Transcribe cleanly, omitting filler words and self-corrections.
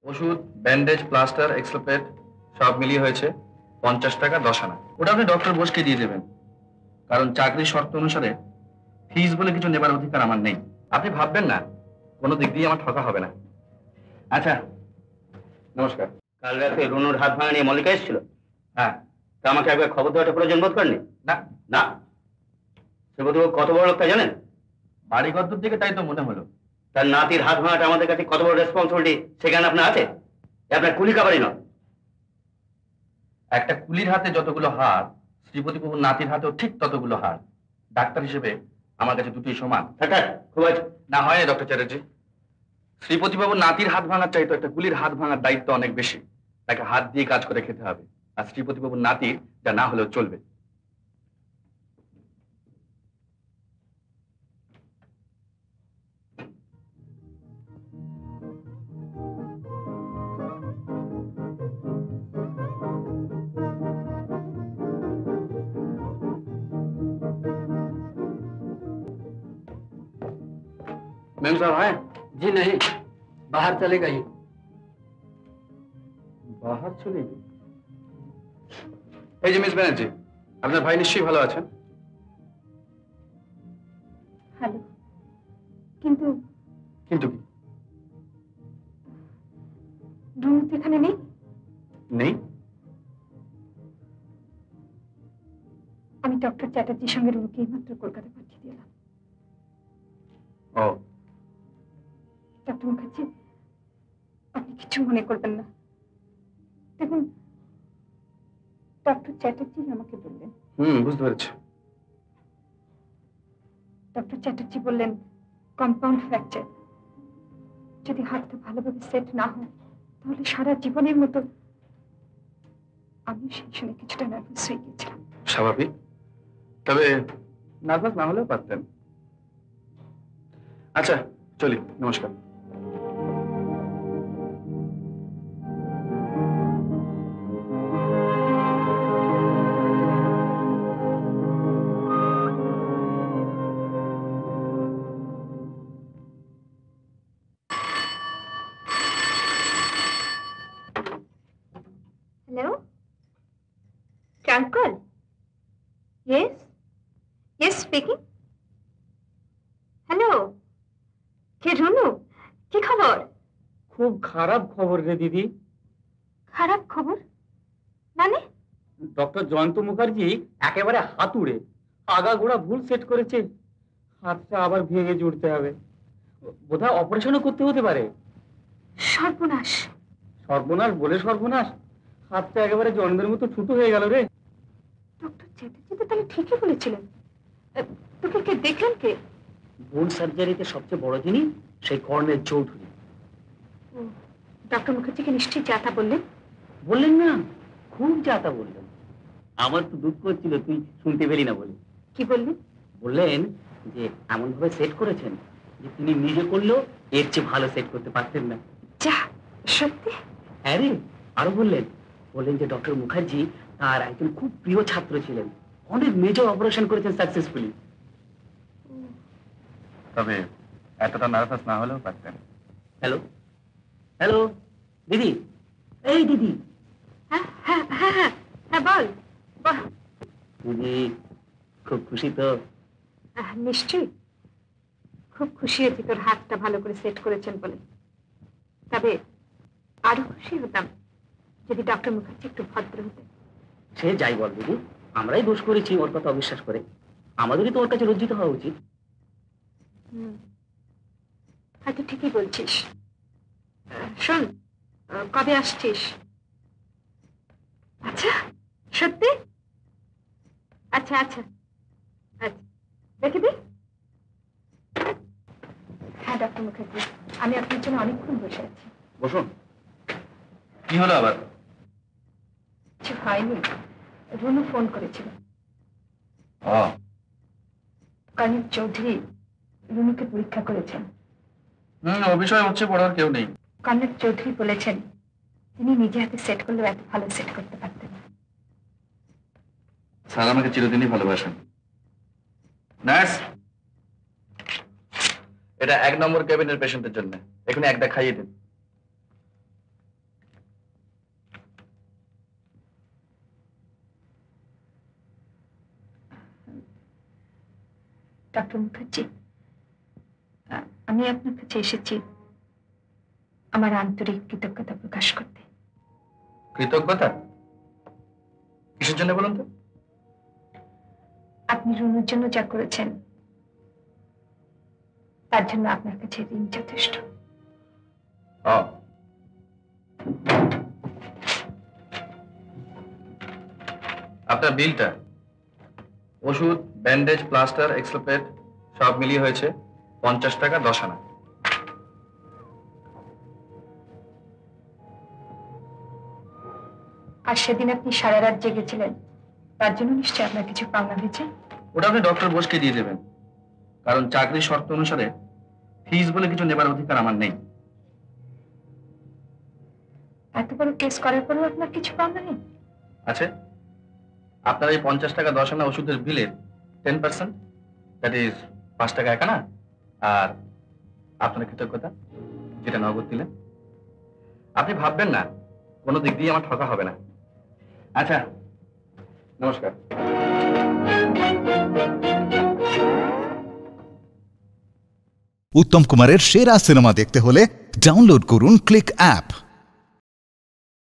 ওষুধ, bandage, plaster, এক্সপ্লেট সব মিলিয়ে হয়েছে 50 টাকা 10 আনা। ওটা আপনি ডক্টর বোসকে দিয়ে দেবেন, কারণ চাকরির শর্ত অনুসারে ফিস বলে কিছু নেবার অধিকার আমার নেই। আপনি ভাববেন না কোনো দিক দিয়ে আমার ঠকা হবে না। আচ্ছা, নমস্কার। কাল রাতে রুনুর হাত ভাঙা নিয়ে মল্লিকা এসেছিল? হ্যাঁ। তা আমাকে একবার খবর দেওয়াটা প্রয়োজন বোধ করেনি? না না, সে বোধ কত বড় লোক তা জানেন? বাড়ি কদ্দূর থেকে তাই তো মনে হলো। তার নাতির হাত ভাঙাটা আমাদের কাছে কত বড় রেসপন্সিবিলিটি সেখানে আপনার আছে? আপনার কুলি কাবারি নয়। একটা কুলির হাতে যতগুলো হাত, শ্রীপতি বাবুর নাতির হাতেও ঠিক ততগুলো হাত। ডাক্তার হিসেবে আমার কাছে দুটোই সমান। খুব আছে। না হয় ডক্টর চ্যাটার্জি, শ্রীপতি বাবুর নাতির হাত ভাঙার চাইতো একটা কুলির হাত ভাঙার দায়িত্ব অনেক বেশি। তাকে হাত দিয়ে কাজ করে খেতে হবে, আর শ্রীপতি বাবুর নাতির যা না হলেও চলবে। मेम साहब हैं? जी नहीं, बाहर चले गई। बाहर चले गई? এই যে মিস ব্যানার্জি, আপনার ভাই নিশ্চয়ই ভালো আছেন? ভালো, কিন্তু কিন্তু কি? রুনু তো এখানে নেই। নেই? আমি ডক্টর চ্যাটার্জির সঙ্গে রুনুকে মাত্র কলকাতা পাঠিয়ে দিলাম। ও, ডক্টর মুখার্জি, আপনি কিছু মনে করবেন না। দেখুন, ডক্টর চ্যাটার্জি আমাকে বললেন। বুঝতে পেরেছি। ডক্টর চ্যাটার্জি বললেন কম্পাউন্ড ফ্র্যাকচার। যদি হাতটা ভালোভাবে সেট না হয় তাহলে সারা জীবনের মতো। আমি সেই শুনে কিছুটা নার্ভাস হয়ে গিয়েছিলাম। স্বাভাবিক, তবে নার্ভাস না হলেও পারতেন। আচ্ছা চলি, নমস্কার। Hello? Uncle? Yes? Yes, speaking. Hello? কে রুনু? কি খবর? খুব খারাপ খবর রে দিদি। খারাপ খবর মানে? ডক্টর জয়ন্ত মুখার্জি একেবারে হাতুড়ে আগাগোড়া ভুল সেট করেছে। হাতটা আবার ভেঙে জুড়তে হবে, বোধহয় অপারেশনও করতে হতে পারে। সর্বনাশ। সর্বনাশ বলে সর্বনাশ, হাতটা একেবারে জন্মের মতো ছোট হয়ে গেল রে। ডক্টর চ্যাটার্জি তো তাহলে ঠিকই বলেছিলেন। তোকে কে দেখলেন কে? বোন সার্জারিতে সবচেয়ে বড় যিনি, সেই কর্নেল চৌধুরী। ডক্টর মুখার্জিকে নিশ্চয়ই যাতা বললেন? বললেন না, খুব যাতা বললেন। আমার তো দুঃখ হচ্ছিল তুই শুনতে পেলি না বলে। কি বললেন? বললেন যে এমন ভাবে সেট করেছেন যে তিনি নিজে করলেও এর চেয়ে ভালো সেট করতে পারতেন না। যা, সত্যি? হ্যাঁ রে, আরো বললেন যে ডক্টর মুখার্জি তার একজন খুব প্রিয় ছাত্র ছিলেন, অনেক মেজর অপারেশন করেছেন সাকসেসফুলি। তবে এতটা নার্ভাস না হলেও পারতেন। হ্যালো হ্যালো দিদি, এই দিদি। হ্যাঁ হ্যাঁ হ্যাঁ হ্যাঁ হ্যাঁ, বল। দিদি খুব খুশি তো? নিশ্চয়ই খুব খুশি হয়েছি তোর হাতটা ভালো করে সেট করেছেন বলে। তবে আরো খুশি হতাম যদি ডক্টর মুখার্জি একটু ভদ্র হতেন। সে যাই বল দিদি, আমরাই দোষ করেছি ওর কথা অবিশ্বাস করে। আমাদেরই তো ওর কাছে লজ্জিত হওয়া উচিত। হয়তো ঠিকই বলছিস। শোন, কবে আসছিস? আচ্ছা, সত্যি? আচ্ছা আচ্ছা আচ্ছা, দেখে দি। হ্যাঁ ডক্টর মুখার্জি, আমি আপনার জন্য অনেকক্ষণ বসে আছি। বসুন। কি হলো আবার? কিছু হয়নি, রুনু ফোন করেছিল। কর্নেল চৌধুরী রুনুকে পরীক্ষা করেছেন। ও বিষয়ে হচ্ছে পড়ার কেউ নেই। কর্নেল চৌধুরী বলেছেন তিনি নিজে হাতে সেট করলেও এত ভালো সেট করতে পারতেন না। স্যার আমাকে চিরদিনই ভালোবাসেন। নার্স, এটা 1 নম্বর ক্যাবিনের পেশেন্টের জন্য, এখানে একটা খাইয়ে দিন। ডক্টর মুখার্জি, আমি আপনার কাছে এসেছি আমার আন্তরিক কৃতজ্ঞতা প্রকাশ করতে। কৃতজ্ঞতা কিসের জন্য বলুন তো? আপনি রুনুর জন্য যা করেছেন তার জন্য আপনার কাছে ঋণ যথেষ্ট। ও, আপনার বিলটা ওষুধ, ব্যান্ডেজ, প্লাস্টার, এক্সপ্লেট সব মিলিয়ে হয়েছে 50 টাকা 10 আনা। আর সেদিন আপনি সারা রাত জেগেছিলেন, তার জন্য নিশ্চয়ই আপনার কিছু পাওনা হয়েছে। ওটা আপনি ডক্টর বোসকে দিয়ে দেবেন, কারণ চাকরির শর্ত অনুসারে ফিস বলে কিছু নেবার অধিকার আমার নেই। এত বড় কেস করার পরেও আপনার কিছু পাওনা নেই? আছে। আপনার এই 50 টাকা 10 আনা ওষুধের বিলের 10%, দ্যাট ইজ 5 টাকা 1 আনা, আর আপনার কৃতজ্ঞতা যেটা নগদ দিলেন। আপনি ভাববেন না কোনো দিক দিয়ে আমার ঠকা হবে না। আচ্ছা, নমস্কার। উত্তম কুমারের সেরা সিনেমা দেখতে হলে ডাউনলোড করুন ক্লিক অ্যাপ।